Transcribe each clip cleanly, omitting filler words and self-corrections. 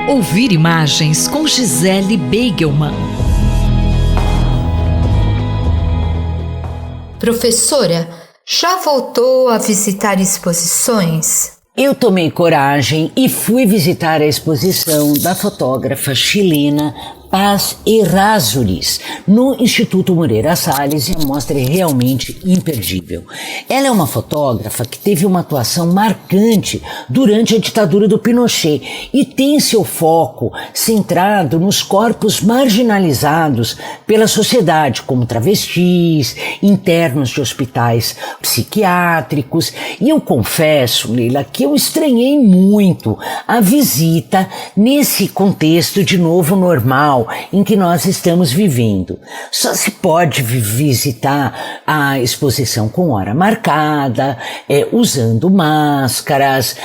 Ouvir imagens com Gisele Beigelman. Professora, já voltou a visitar exposições? Eu tomei coragem e fui visitar a exposição da fotógrafa chilena Paz Errázuriz, no Instituto Moreira Salles, e a mostra é realmente imperdível. Ela é uma fotógrafa que teve uma atuação marcante durante a ditadura do Pinochet e tem seu foco centrado nos corpos marginalizados pela sociedade, como travestis, internos de hospitais psiquiátricos. E eu confesso, Leila, que eu estranhei muito a visita nesse contexto de novo normal em que nós estamos vivendo. Só se pode visitar a exposição com hora marcada, usando máscaras,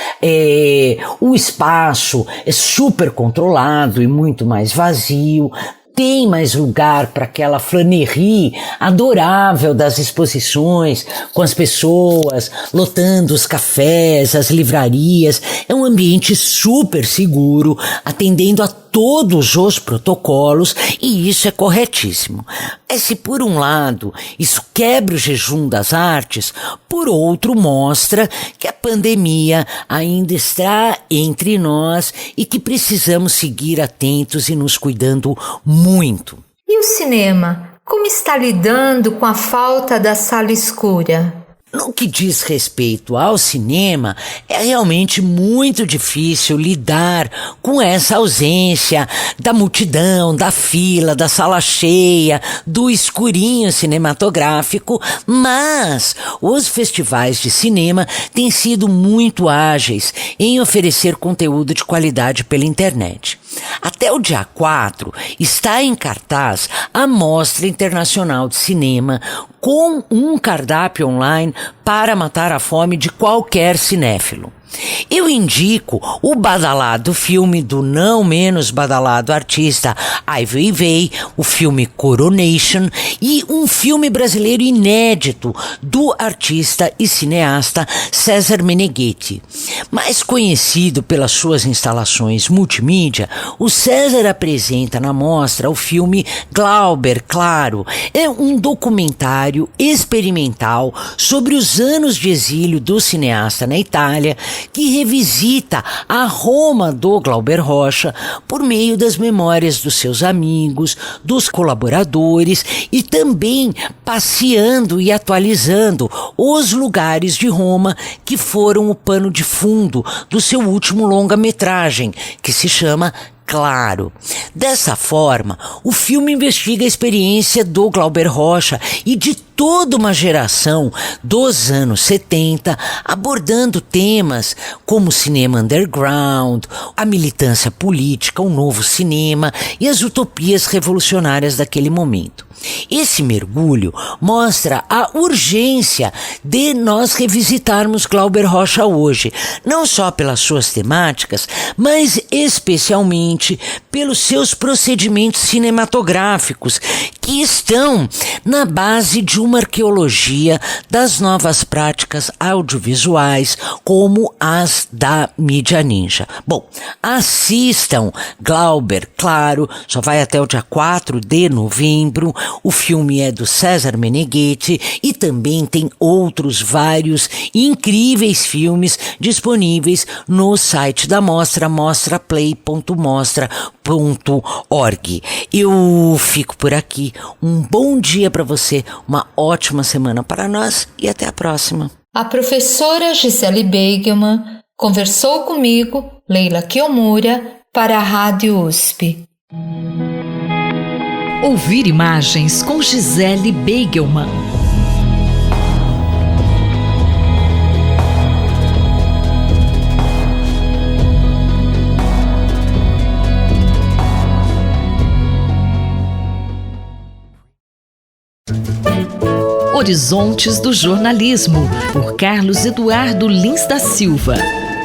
o espaço é super controlado e muito mais vazio. Tem mais lugar para aquela flanerie adorável das exposições, com as pessoas lotando os cafés, as livrarias. É um ambiente super seguro, atendendo a todos os protocolos, e isso é corretíssimo. Se por um lado isso quebra o jejum das artes, por outro mostra que a pandemia ainda está entre nós e que precisamos seguir atentos e nos cuidando muito. E o cinema? Como está lidando com a falta da sala escura? No que diz respeito ao cinema, é realmente muito difícil lidar com essa ausência da multidão, da fila, da sala cheia, do escurinho cinematográfico, mas os festivais de cinema têm sido muito ágeis em oferecer conteúdo de qualidade pela internet. Até o dia 4 está em cartaz a Mostra Internacional de Cinema, com um cardápio online para matar a fome de qualquer cinéfilo. Eu indico o badalado filme do não menos badalado artista Ai Weiwei, o filme Coronation, e um filme brasileiro inédito do artista e cineasta César Meneghetti. Mais conhecido pelas suas instalações multimídia, o César apresenta na mostra o filme Glauber, Claro. É um documentário experimental sobre os anos de exílio do cineasta na Itália, que revisita a Roma do Glauber Rocha por meio das memórias dos seus amigos, dos colaboradores, e também passeando e atualizando os lugares de Roma que foram o pano de fundo do seu último longa-metragem, que se chama Claro. Dessa forma, o filme investiga a experiência do Glauber Rocha e de toda uma geração dos anos 70, abordando temas como o cinema underground, a militância política, o novo cinema e as utopias revolucionárias daquele momento. Esse mergulho mostra a urgência de nós revisitarmos Glauber Rocha hoje, não só pelas suas temáticas, mas especialmente pelos seus procedimentos cinematográficos, que estão na base de uma arqueologia das novas práticas audiovisuais, como as da mídia ninja. Bom, assistam Glauber, Claro, só vai até o dia 4 de novembro. O filme é do César Meneghetti e também tem outros vários incríveis filmes disponíveis no site da mostra, mostraplay.mostra.org. Eu fico por aqui. Um bom dia para você, uma ótima semana para nós e até a próxima. A professora Gisele Beigelman conversou comigo, Leila Kiyomura, para a Rádio USP. Ouvir imagens com Gisele Beigelman. Horizontes do Jornalismo, por Carlos Eduardo Lins da Silva.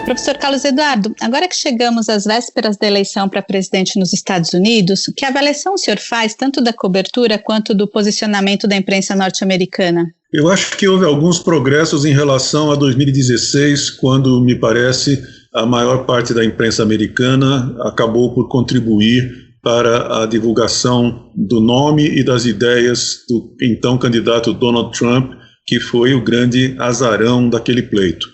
Professor Carlos Eduardo, agora que chegamos às vésperas da eleição para presidente nos Estados Unidos, que avaliação o senhor faz tanto da cobertura quanto do posicionamento da imprensa norte-americana? Eu acho que houve alguns progressos em relação a 2016, quando, me parece, a maior parte da imprensa americana acabou por contribuir para a divulgação do nome e das ideias do então candidato Donald Trump, que foi o grande azarão daquele pleito.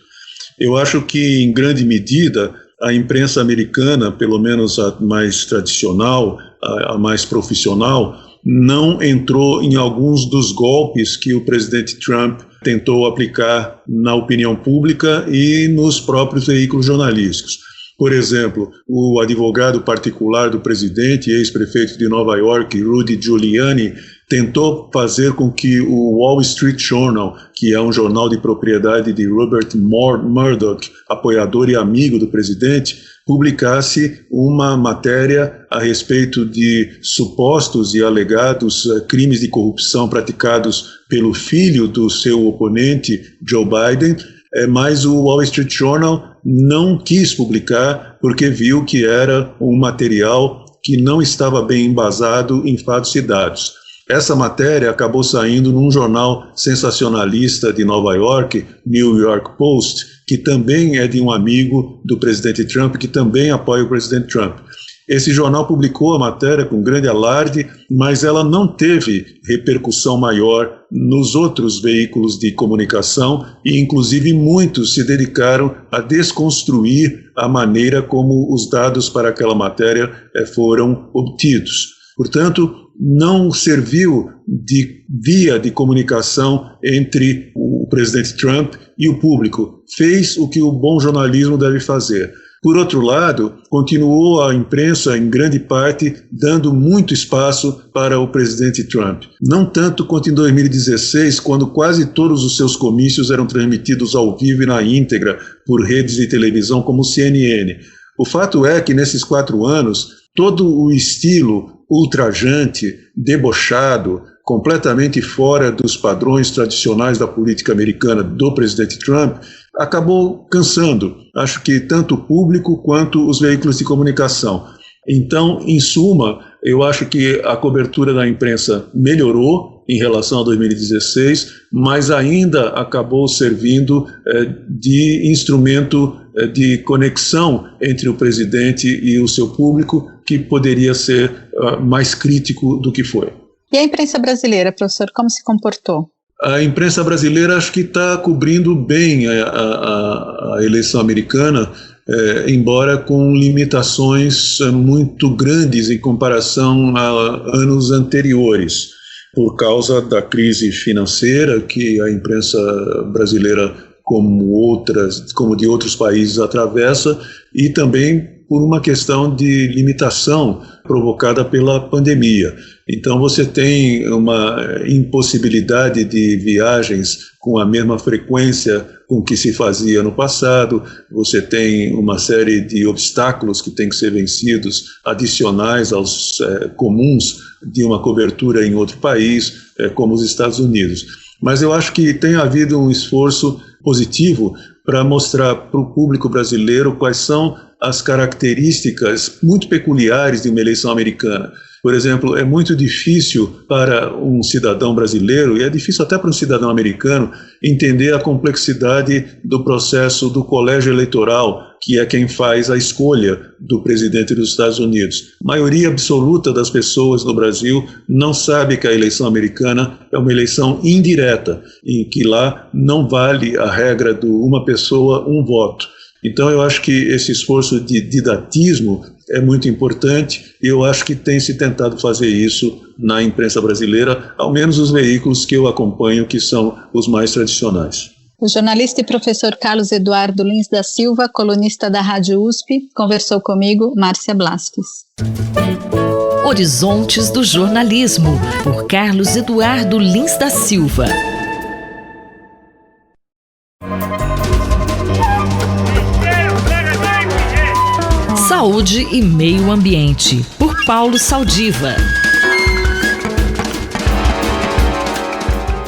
Eu acho que, em grande medida, a imprensa americana, pelo menos a mais tradicional, a mais profissional, não entrou em alguns dos golpes que o presidente Trump tentou aplicar na opinião pública e nos próprios veículos jornalísticos. Por exemplo, o advogado particular do presidente, ex-prefeito de Nova York, Rudy Giuliani, tentou fazer com que o Wall Street Journal, que é um jornal de propriedade de Rupert Murdoch, apoiador e amigo do presidente, publicasse uma matéria a respeito de supostos e alegados crimes de corrupção praticados pelo filho do seu oponente, Joe Biden, mas o Wall Street Journal não quis publicar porque viu que era um material que não estava bem embasado em fatos e dados. Essa matéria acabou saindo num jornal sensacionalista de Nova York, New York Post, que também é de um amigo do presidente Trump, que também apoia o presidente Trump. Esse jornal publicou a matéria com grande alarde, mas ela não teve repercussão maior nos outros veículos de comunicação e, inclusive, muitos se dedicaram a desconstruir a maneira como os dados para aquela matéria foram obtidos. Portanto, não serviu de via de comunicação entre o presidente Trump e o público. Fez o que o bom jornalismo deve fazer. Por outro lado, continuou a imprensa, em grande parte, dando muito espaço para o presidente Trump. Não tanto quanto em 2016, quando quase todos os seus comícios eram transmitidos ao vivo e na íntegra por redes de televisão como o CNN. O fato é que, nesses 4 anos, todo o estilo ultrajante, debochado, completamente fora dos padrões tradicionais da política americana do presidente Trump, acabou cansando, acho que tanto o público quanto os veículos de comunicação. Então, em suma, eu acho que a cobertura da imprensa melhorou em relação a 2016, mas ainda acabou servindo de instrumento de conexão entre o presidente e o seu público, que poderia ser mais crítico do que foi. E a imprensa brasileira, professor, como se comportou? A imprensa brasileira acho que está cobrindo bem a eleição americana, embora com limitações muito grandes em comparação a anos anteriores, por causa da crise financeira que a imprensa brasileira, como de outros países, atravessa, e também por uma questão de limitação provocada pela pandemia. Então você tem uma impossibilidade de viagens com a mesma frequência com que se fazia no passado, você tem uma série de obstáculos que têm que ser vencidos, adicionais aos comuns de uma cobertura em outro país, como os Estados Unidos. Mas eu acho que tem havido um esforço positivo para mostrar para o público brasileiro quais são as características muito peculiares de uma eleição americana. Por exemplo, é muito difícil para um cidadão brasileiro, e é difícil até para um cidadão americano, entender a complexidade do processo do colégio eleitoral, que é quem faz a escolha do presidente dos Estados Unidos. A maioria absoluta das pessoas no Brasil não sabe que a eleição americana é uma eleição indireta, em que lá não vale a regra do uma pessoa, um voto. Então eu acho que esse esforço de didatismo é muito importante e eu acho que tem se tentado fazer isso na imprensa brasileira, ao menos os veículos que eu acompanho, que são os mais tradicionais. O jornalista e professor Carlos Eduardo Lins da Silva, colunista da Rádio USP, conversou comigo, Márcia Blasques. Horizontes do Jornalismo, por Carlos Eduardo Lins da Silva. Saúde e Meio Ambiente, por Paulo Saldiva.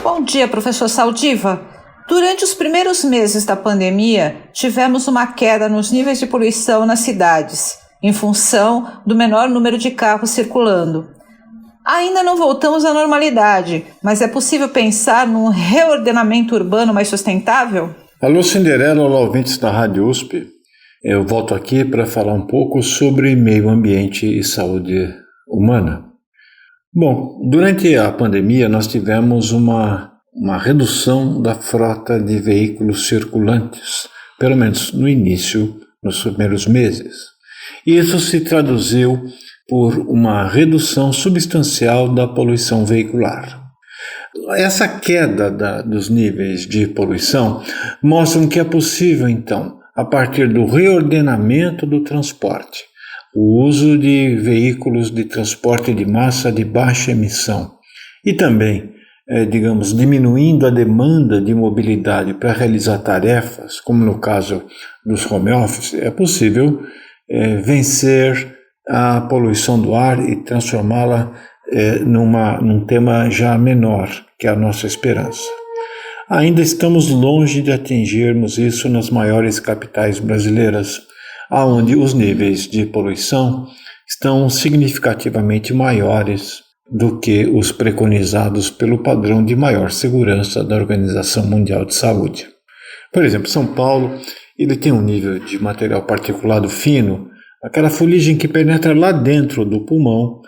Bom dia, professor Saldiva. Durante os primeiros meses da pandemia, tivemos uma queda nos níveis de poluição nas cidades, em função do menor número de carros circulando. Ainda não voltamos à normalidade, mas é possível pensar num reordenamento urbano mais sustentável? Alô, Cinderela, olá, ouvintes da Rádio USP. Eu volto aqui para falar um pouco sobre meio ambiente e saúde humana. Bom, durante a pandemia nós tivemos uma redução da frota de veículos circulantes, pelo menos no início, nos primeiros meses. E isso se traduziu por uma redução substancial da poluição veicular. Essa queda dos níveis de poluição mostram que é possível, então, a partir do reordenamento do transporte, o uso de veículos de transporte de massa de baixa emissão e também, diminuindo a demanda de mobilidade para realizar tarefas, como no caso dos home office, é possível vencer a poluição do ar e transformá-la num tema já menor, que é a nossa esperança. Ainda estamos longe de atingirmos isso nas maiores capitais brasileiras, onde os níveis de poluição estão significativamente maiores do que os preconizados pelo padrão de maior segurança da Organização Mundial de Saúde. Por exemplo, São Paulo ele tem um nível de material particulado fino, aquela fuligem que penetra lá dentro do pulmão,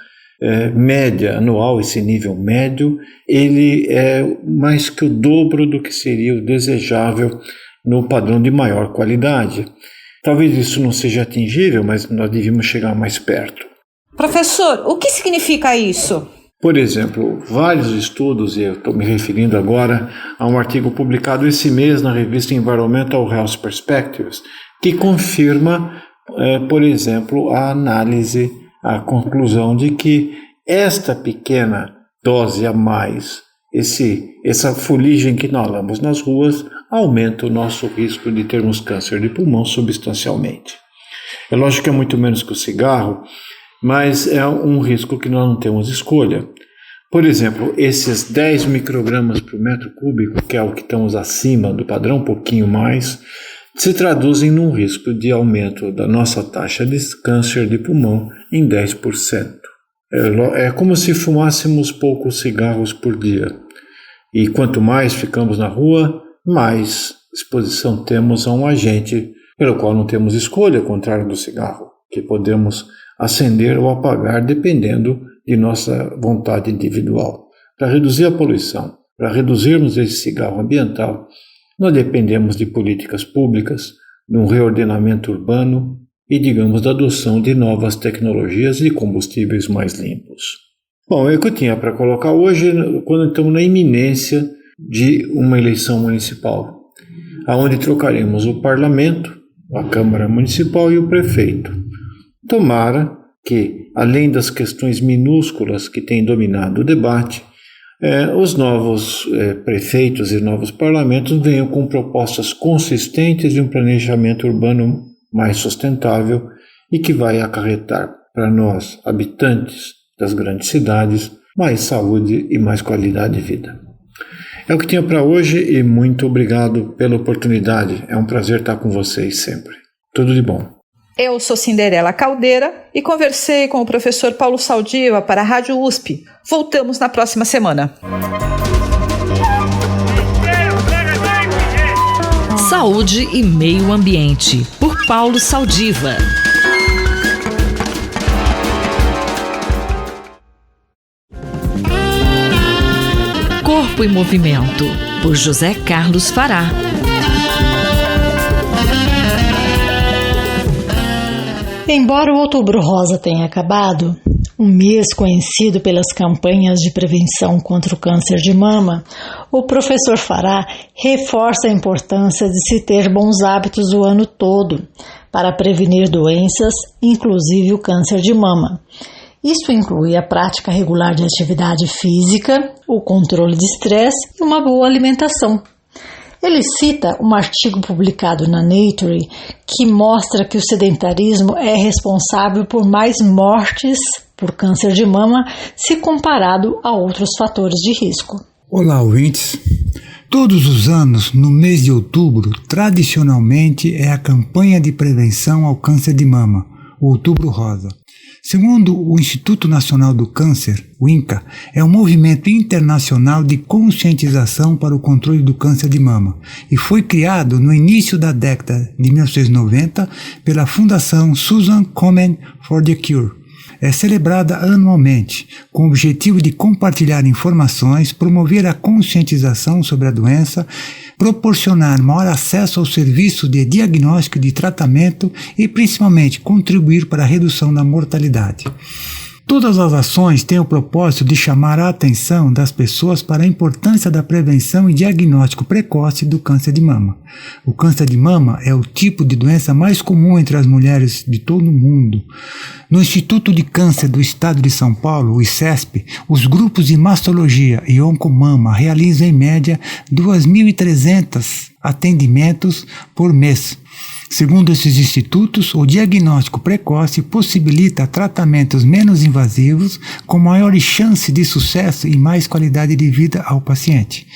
média anual, esse nível médio, ele é mais que o dobro do que seria o desejável no padrão de maior qualidade. Talvez isso não seja atingível, mas nós devíamos chegar mais perto. Professor, o que significa isso? Por exemplo, vários estudos, e eu estou me referindo agora a um artigo publicado esse mês na revista Environmental Health Perspectives, que confirma, por exemplo, a conclusão de que esta pequena dose a mais, essa fuligem que inalamos nas ruas, aumenta o nosso risco de termos câncer de pulmão substancialmente. É lógico que é muito menos que o cigarro, mas é um risco que nós não temos escolha. Por exemplo, esses 10 microgramas por metro cúbico, que é o que estamos acima do padrão, um pouquinho mais, se traduzem num risco de aumento da nossa taxa de câncer de pulmão em 10%. É como se fumássemos poucos cigarros por dia. E quanto mais ficamos na rua, mais exposição temos a um agente pelo qual não temos escolha, ao contrário do cigarro, que podemos acender ou apagar dependendo de nossa vontade individual. Para reduzir a poluição, para reduzirmos esse cigarro ambiental, nós dependemos de políticas públicas, de um reordenamento urbano e, da adoção de novas tecnologias e combustíveis mais limpos. Bom, é o que eu tinha para colocar hoje, quando estamos na iminência de uma eleição municipal, onde trocaremos o parlamento, a Câmara Municipal e o prefeito. Tomara que, além das questões minúsculas que têm dominado o debate, os novos prefeitos e novos parlamentos venham com propostas consistentes de um planejamento urbano mais sustentável e que vai acarretar para nós, habitantes das grandes cidades, mais saúde e mais qualidade de vida. É o que tinha para hoje e muito obrigado pela oportunidade. É um prazer estar com vocês sempre. Tudo de bom. Eu sou Cinderela Caldeira e conversei com o professor Paulo Saldiva para a Rádio USP. Voltamos na próxima semana. Saúde e Meio Ambiente, por Paulo Saldiva. Corpo em Movimento, por José Carlos Fará. Embora o Outubro Rosa tenha acabado, um mês conhecido pelas campanhas de prevenção contra o câncer de mama, o professor Fará reforça a importância de se ter bons hábitos o ano todo para prevenir doenças, inclusive o câncer de mama. Isso inclui a prática regular de atividade física, o controle de estresse e uma boa alimentação. Ele cita um artigo publicado na Nature que mostra que o sedentarismo é responsável por mais mortes por câncer de mama se comparado a outros fatores de risco. Olá, ouvintes! Todos os anos, no mês de outubro, tradicionalmente é a campanha de prevenção ao câncer de mama, o Outubro Rosa. Segundo o Instituto Nacional do Câncer, o INCA, é um movimento internacional de conscientização para o controle do câncer de mama e foi criado no início da década de 1990 pela Fundação Susan Komen for the Cure. É celebrada anualmente, com o objetivo de compartilhar informações, promover a conscientização sobre a doença, proporcionar maior acesso ao serviço de diagnóstico e de tratamento e, principalmente, contribuir para a redução da mortalidade. Todas as ações têm o propósito de chamar a atenção das pessoas para a importância da prevenção e diagnóstico precoce do câncer de mama. O câncer de mama é o tipo de doença mais comum entre as mulheres de todo o mundo. No Instituto de Câncer do Estado de São Paulo, o ICESP, os grupos de mastologia e oncomama realizam em média 2.300 atendimentos por mês. Segundo esses institutos, o diagnóstico precoce possibilita tratamentos menos invasivos, com maiores chances de sucesso e mais qualidade de vida ao paciente.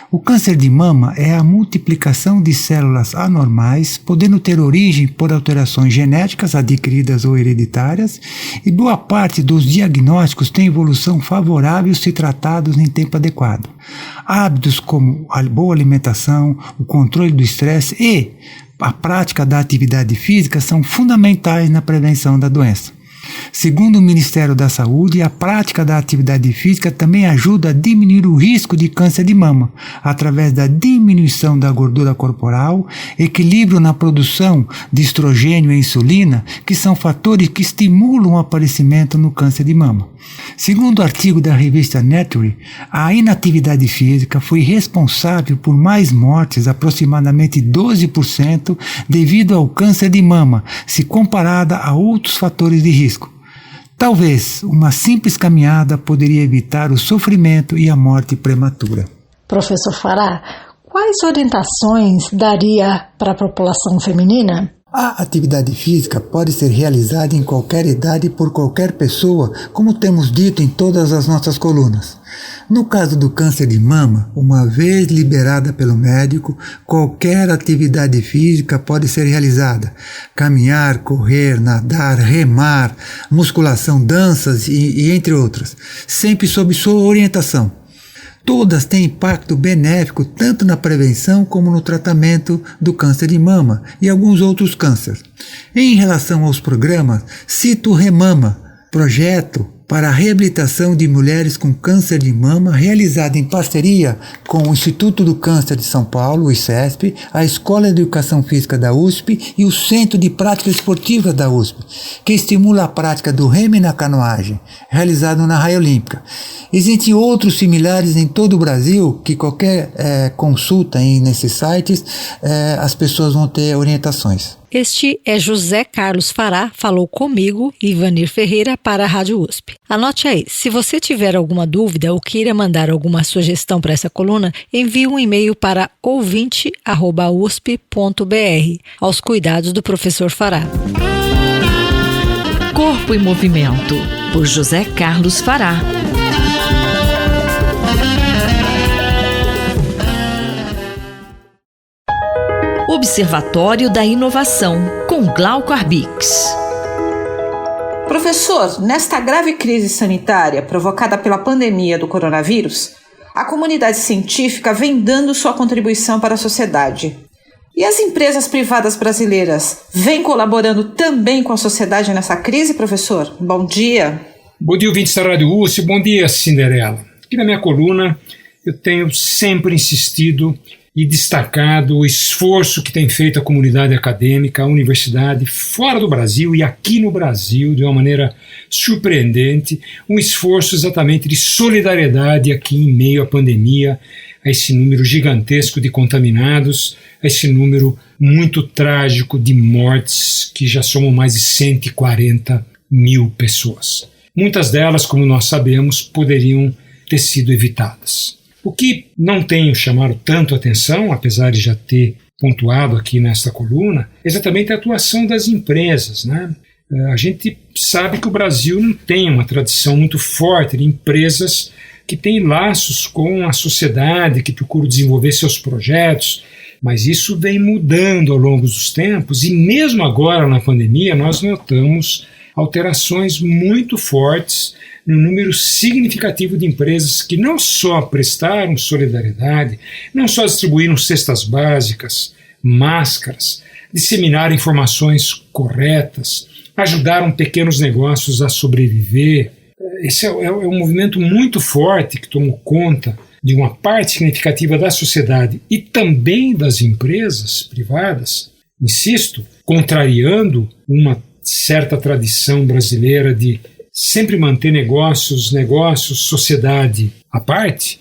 O câncer de mama é a multiplicação de células anormais, podendo ter origem por alterações genéticas adquiridas ou hereditárias, e boa parte dos diagnósticos tem evolução favorável se tratados em tempo adequado. Hábitos como a boa alimentação, o controle do estresse e a prática da atividade física são fundamentais na prevenção da doença. Segundo o Ministério da Saúde, a prática da atividade física também ajuda a diminuir o risco de câncer de mama, através da diminuição da gordura corporal, equilíbrio na produção de estrogênio e insulina, que são fatores que estimulam o aparecimento no câncer de mama. Segundo o artigo da revista Nature, a inatividade física foi responsável por mais mortes, aproximadamente 12%, devido ao câncer de mama, se comparada a outros fatores de risco. Talvez uma simples caminhada poderia evitar o sofrimento e a morte prematura. Professor Fará, quais orientações daria para a população feminina? A atividade física pode ser realizada em qualquer idade por qualquer pessoa, como temos dito em todas as nossas colunas. No caso do câncer de mama, uma vez liberada pelo médico, qualquer atividade física pode ser realizada. Caminhar, correr, nadar, remar, musculação, danças e entre outras, sempre sob sua orientação. Todas têm impacto benéfico tanto na prevenção como no tratamento do câncer de mama e alguns outros cânceres. Em relação aos programas, cito o Remama, projeto para a reabilitação de mulheres com câncer de mama, realizado em parceria com o Instituto do Câncer de São Paulo, o ICESP, a Escola de Educação Física da USP e o Centro de Prática Esportiva da USP, que estimula a prática do remo na canoagem, realizado na Raia Olímpica. Existem outros similares em todo o Brasil, que qualquer consulta nesses sites, as pessoas vão ter orientações. Este é José Carlos Fará, falou comigo, Ivanir Ferreira, para a Rádio USP. Anote aí, se você tiver alguma dúvida ou queira mandar alguma sugestão para essa coluna, envie um e-mail para ouvinte@usp.br, aos cuidados do professor Fará. Corpo em Movimento, por José Carlos Fará. Observatório da Inovação, com Glauco Arbix. Professor, nesta grave crise sanitária provocada pela pandemia do coronavírus, a comunidade científica vem dando sua contribuição para a sociedade. E as empresas privadas brasileiras vêm colaborando também com a sociedade nessa crise, professor? Bom dia. Bom dia, ouvintes da Rádio USP. Bom dia, Cinderela. Aqui na minha coluna eu tenho sempre insistido e destacado o esforço que tem feito a comunidade acadêmica, a universidade, fora do Brasil e aqui no Brasil, de uma maneira surpreendente, um esforço exatamente de solidariedade aqui em meio à pandemia, a esse número gigantesco de contaminados, a esse número muito trágico de mortes, que já somam mais de 140 mil pessoas. Muitas delas, como nós sabemos, poderiam ter sido evitadas. O que não tenho chamado tanto atenção, apesar de já ter pontuado aqui nesta coluna, é exatamente a atuação das empresas, né? A gente sabe que o Brasil não tem uma tradição muito forte de empresas que têm laços com a sociedade, que procuram desenvolver seus projetos, Mas isso vem mudando ao longo dos tempos e mesmo agora na pandemia nós notamos alterações muito fortes no número significativo de empresas que não só prestaram solidariedade, não só distribuíram cestas básicas, máscaras, disseminaram informações corretas, ajudaram pequenos negócios a sobreviver. Esse é um movimento muito forte que tomou conta de uma parte significativa da sociedade e também das empresas privadas, insisto, contrariando uma certa tradição brasileira de sempre manter negócios, sociedade à parte.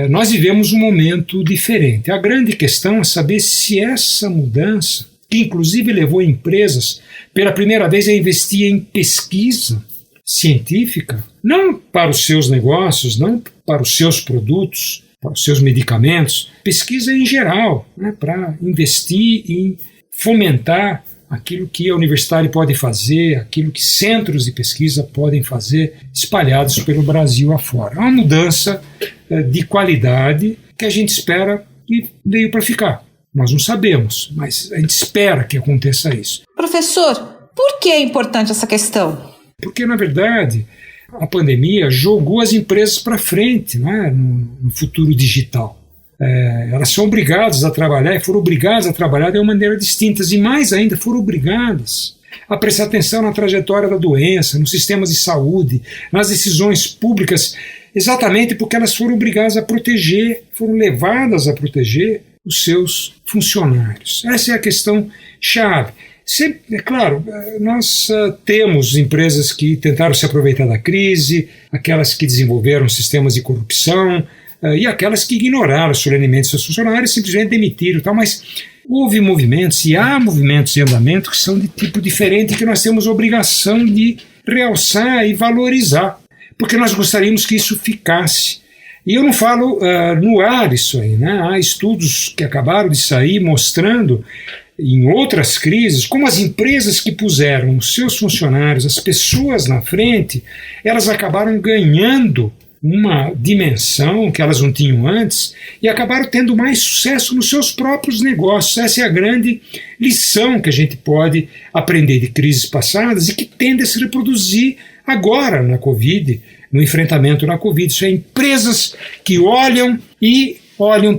Nós vivemos um momento diferente. A grande questão é saber se essa mudança, que inclusive levou empresas pela primeira vez a investir em pesquisa científica, não para os seus negócios, não para os seus produtos, para os seus medicamentos, pesquisa em geral, né, para investir em fomentar aquilo que a universidade pode fazer, aquilo que centros de pesquisa podem fazer espalhados pelo Brasil afora. É uma mudança de qualidade que a gente espera que veio para ficar. Nós não sabemos, mas a gente espera que aconteça isso. Professor, por que é importante essa questão? Porque, na verdade, a pandemia jogou as empresas para frente, né, no futuro digital. Elas são obrigadas a trabalhar e foram obrigadas a trabalhar de uma maneira distinta e mais ainda foram obrigadas a prestar atenção na trajetória da doença, nos sistemas de saúde, nas decisões públicas, exatamente porque elas foram obrigadas a proteger, foram levadas a proteger os seus funcionários. Essa é a questão chave. Sempre, é claro, nós temos empresas que tentaram se aproveitar da crise, aquelas que desenvolveram sistemas de corrupção, e aquelas que ignoraram solenemente seus funcionários, simplesmente demitiram, tal, mas houve movimentos e há movimentos em andamento que são de tipo diferente que nós temos obrigação de realçar e valorizar, porque nós gostaríamos que isso ficasse. E eu não falo no ar isso aí, né? Há estudos que acabaram de sair mostrando em outras crises como as empresas que puseram os seus funcionários, as pessoas na frente, elas acabaram ganhando uma dimensão que elas não tinham antes e acabaram tendo mais sucesso nos seus próprios negócios. Essa é a grande lição que a gente pode aprender de crises passadas e que tende a se reproduzir agora na Covid, no enfrentamento da Covid. Isso é empresas que olham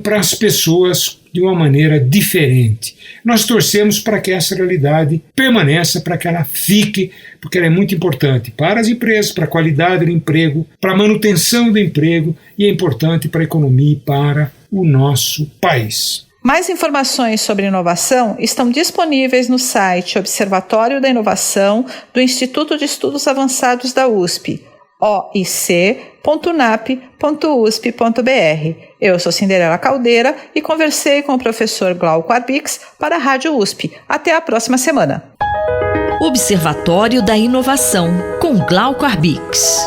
para as pessoas de uma maneira diferente. Nós torcemos para que essa realidade permaneça, para que ela fique, porque ela é muito importante para as empresas, para a qualidade do emprego, para a manutenção do emprego e é importante para a economia e para o nosso país. Mais informações sobre inovação estão disponíveis no site Observatório da Inovação do Instituto de Estudos Avançados da USP, oic.unap.usp.br. Eu sou Cinderela Caldeira e conversei com o professor Glauco Arbix para a Rádio USP. Até a próxima semana. Observatório da Inovação, com Glauco Arbix.